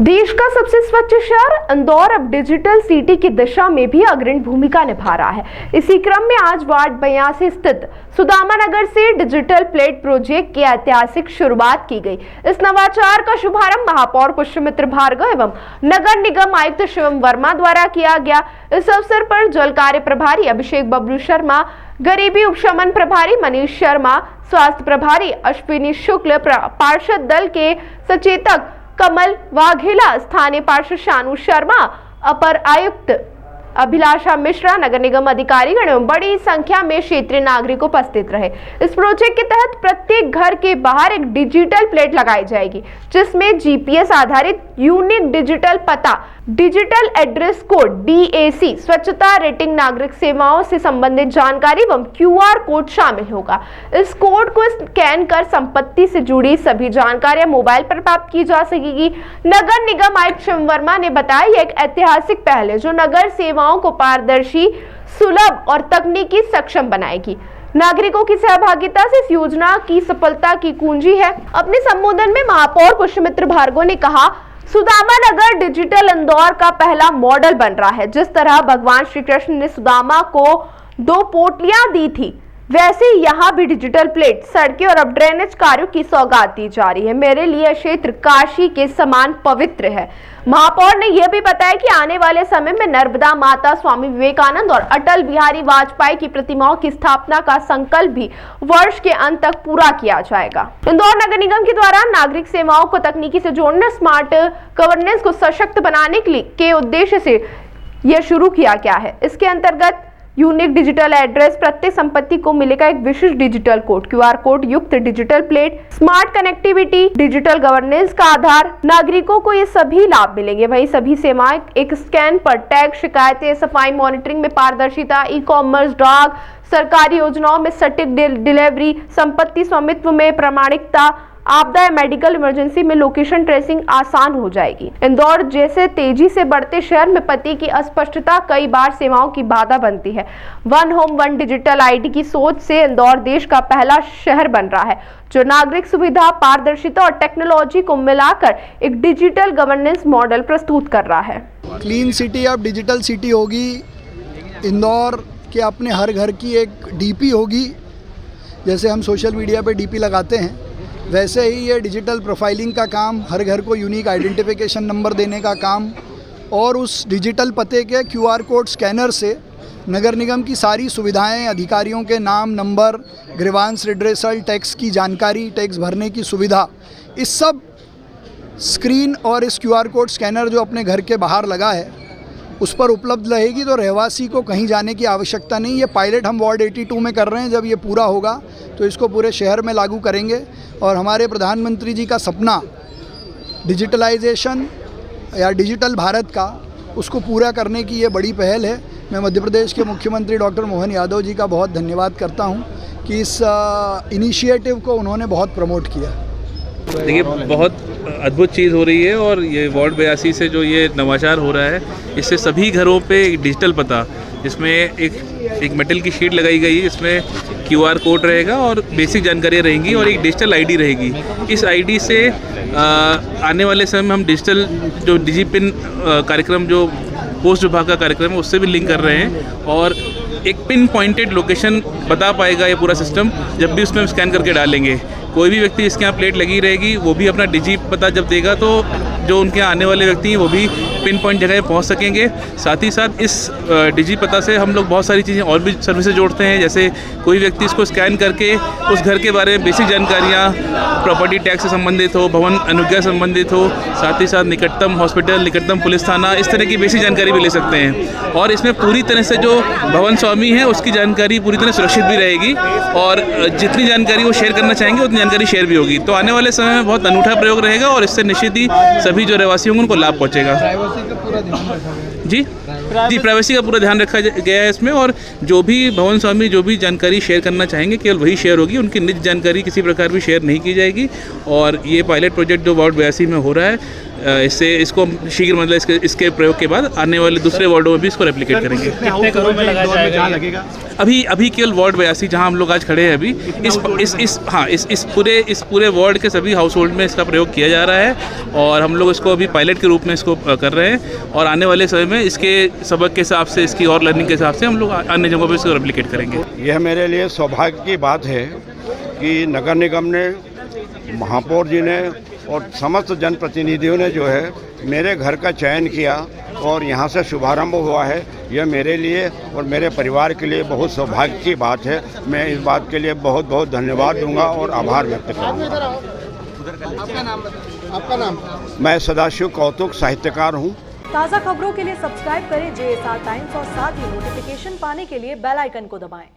देश का सबसे स्वच्छ शहर इंदौर अब डिजिटल सिटी की दिशा में भी अग्रणी भूमिका निभा रहा है। इसी क्रम में आज वार्ड 82 स्थित सुदामा नगर से डिजिटल प्लेट प्रोजेक्ट की ऐतिहासिक शुरुआत की गई। इस नवाचार का शुभारंभ महापौर पुष्यमित्र भार्गव एवं नगर निगम आयुक्त शिवम वर्मा द्वारा किया गया। इस अवसर पर जल कार्य प्रभारी अभिषेक बबलू शर्मा, गरीबी उपशमन प्रभारी मनीष शर्मा, स्वास्थ्य प्रभारी अश्विनी शुक्ल, पार्षद दल के सचेतक कमल वाघेला, स्थानीय पार्षद शानू शर्मा, अपर आयुक्त अभिलाषा मिश्रा, नगर निगम अधिकारीगण एवं बड़ी संख्या में क्षेत्रीय नागरिक उपस्थित रहे। इस प्रोजेक्ट के तहत प्रत्येक घर के बाहर एक डिजिटल प्लेट लगाई जाएगी, जिसमें जीपीएस आधारित यूनिक डिजिटल पता, डिजिटल एड्रेस कोड DAC, स्वच्छता रेटिंग, नागरिक सेवाओं से संबंधित जानकारी एवं QR कोड शामिल होगा। इस कोड को स्कैन कर संपत्ति से जुड़ी सभी जानकारियां मोबाइल पर प्राप्त की जा सकेगी। नगर निगम आयुक्त शिवम वर्मा ने बताया, यह एक ऐतिहासिक पहल है जो नगर सेवाओं को पारदर्शी, सुलभ और तकनीकी सक्षम बनाएगी। नागरिकों की सहभागिता से इस योजना की सफलता की कुंजी है। अपने संबोधन में महापौर पुष्यमित्र भार्गव ने कहा, सुदामा नगर डिजिटल इंदौर का पहला मॉडल बन रहा है। जिस तरह भगवान श्री कृष्ण ने सुदामा को 2 पोटलियां दी थी, वैसे यहाँ भी डिजिटल प्लेट, सड़कें और अब ड्रेनेज कार्यों की सौगात दी जा रही है। मेरे लिए क्षेत्र काशी के समान पवित्र है। महापौर ने यह भी बताया कि आने वाले समय में नर्मदा माता, स्वामी विवेकानंद और अटल बिहारी वाजपेयी की प्रतिमाओं की स्थापना का संकल्प भी वर्ष के अंत तक पूरा किया जाएगा। इंदौर नगर निगम के द्वारा नागरिक सेवाओं को तकनीकी से जोड़ने, स्मार्ट गवर्नेंस को सशक्त बनाने के उद्देश्य से यह शुरू किया गया है। इसके अंतर्गत यूनिक डिजिटल एड्रेस, प्रत्येक संपत्ति को मिलेगा एक विशिष्ट डिजिटल कोड, QR कोड युक्त digital plate, smart connectivity, digital governance का आधार, नागरिकों को ये सभी लाभ मिलेंगे। वहीं सभी सेवाएं एक स्कैन पर, टैग, शिकायतें, सफाई मॉनिटरिंग में पारदर्शिता, ई-कॉमर्स, डाक, सरकारी योजनाओं में सटीक डिलीवरी, संपत्ति स्वामित्व में प्रामाणिकता, आपदा या मेडिकल इमरजेंसी में लोकेशन ट्रेसिंग आसान हो जाएगी। इंदौर जैसे तेजी से बढ़ते शहर में पते की अस्पष्टता कई बार सेवाओं की बाधा बनती है। One home one digital ID की सोच से इंदौर देश का पहला शहर बन रहा है, जो नागरिक सुविधा, पारदर्शिता और टेक्नोलॉजी को मिलाकर एक डिजिटल गवर्नेंस मॉडल प्रस्तुत कर रहा है। क्लीन सिटी अब डिजिटल सिटी होगी। इंदौर के अपने हर घर की एक DP होगी। जैसे हम सोशल मीडिया पे DP लगाते हैं, वैसे ही ये डिजिटल प्रोफाइलिंग का काम, हर घर को यूनिक आइडेंटिफिकेशन नंबर देने का काम, और उस डिजिटल पते के QR कोड स्कैनर से नगर निगम की सारी सुविधाएं, अधिकारियों के नाम, नंबर, ग्रीवांस रिड्रेसल, टैक्स की जानकारी, टैक्स भरने की सुविधा, इस सब स्क्रीन और इस QR कोड स्कैनर जो अपने घर के बाहर लगा है उस पर उपलब्ध रहेगी। तो रहवासी को कहीं जाने की आवश्यकता नहीं। ये पायलट हम वार्ड 82 में कर रहे हैं। जब ये पूरा होगा तो इसको पूरे शहर में लागू करेंगे। और हमारे प्रधानमंत्री जी का सपना डिजिटलाइजेशन या डिजिटल भारत का, उसको पूरा करने की ये बड़ी पहल है। मैं मध्य प्रदेश के मुख्यमंत्री डॉक्टर मोहन यादव जी का बहुत धन्यवाद करता हूँ कि इस इनिशिएटिव को उन्होंने बहुत प्रमोट किया। देखिए, बहुत अद्भुत चीज़ हो रही है और ये वार्ड 82 से जो ये नवाचार हो रहा है, इससे सभी घरों पे एक डिजिटल पता, जिसमें एक मेटल की शीट लगाई गई है, इसमें QR कोड रहेगा और बेसिक जानकारियाँ रहेंगी और एक डिजिटल ID रहेगी। इस ID से आने वाले समय में हम डिजिटल जो डिजिपिन कार्यक्रम, जो पोस्ट विभाग का कार्यक्रम है, उससे भी लिंक कर रहे हैं और एक पिन पॉइंटेड लोकेशन बता पाएगा ये पूरा सिस्टम। जब भी उसमें हम स्कैन करके डालेंगे, कोई भी व्यक्ति इसके यहाँ प्लेट लगी रहेगी, वो भी अपना डिजी पता जब देगा तो जो उनके यहाँ आने वाले व्यक्ति हैं वो भी पिन पॉइंट जगह पहुँच सकेंगे। साथ ही साथ इस डिजी पता से हम लोग बहुत सारी चीज़ें और भी सर्विसेज जोड़ते हैं। जैसे कोई व्यक्ति इसको स्कैन करके उस घर के बारे में बेसिक जानकारियाँ, प्रॉपर्टी टैक्स से संबंधित हो, भवन अनुज्ञा से संबंधित हो, साथ ही साथ निकटतम हॉस्पिटल, निकटतम पुलिस थाना, इस तरह की बेसिक जानकारी भी ले सकते हैं। और इसमें पूरी तरह से जो भवन स्वामी है उसकी जानकारी पूरी तरह सुरक्षित भी रहेगी और जितनी जानकारी वो शेयर करना चाहेंगे उतनी जानकारी शेयर भी होगी। तो आने वाले समय में बहुत अनूठा प्रयोग रहेगा और इससे निश्चित ही सभी जो रहवासी होंगे उनको लाभ पहुंचेगा। जी, प्राइवेसी का पूरा ध्यान रखा गया है इसमें, और जो भी भवन स्वामी जो भी जानकारी शेयर करना चाहेंगे केवल वही शेयर होगी, उनकी निजी जानकारी किसी प्रकार भी शेयर नहीं की जाएगी। और ये पायलट प्रोजेक्ट जो वार्ड 82 में हो रहा है, इसको शीघ्र मतलब इसके प्रयोग के बाद आने वाले दूसरे वार्डों में भी इसको रेप्लिकेट करेंगे। अभी केवल वार्ड 82 जहां हम लोग आज खड़े हैं अभी इस पूरे वार्ड के सभी हाउस होल्ड में इसका प्रयोग किया जा रहा है और हम लोग इसको अभी पायलट के रूप में इसको कर रहे हैं और आने वाले समय में इसके सबक के हिसाब से, इसकी और लर्निंग के हिसाब से हम लोग अन्य जगहों पर इसको रेप्लिकेट करेंगे। यह मेरे लिए सौभाग्य की बात है कि नगर निगम ने, महापौर जी ने और समस्त जनप्रतिनिधियों ने जो है मेरे घर का चयन किया और यहाँ से शुभारंभ हुआ है। यह मेरे लिए और मेरे परिवार के लिए बहुत सौभाग्य की बात है। मैं इस बात के लिए बहुत बहुत धन्यवाद दूंगा और आभार व्यक्त करूंगा। आपका नाम? मैं सदाशिव कौतुक साहित्यकार हूँ। ताज़ा खबरों के लिए सब्सक्राइब करें JSR टाइम्स और साथ ही नोटिफिकेशन पाने के लिए बेल आइकन को दबाएं।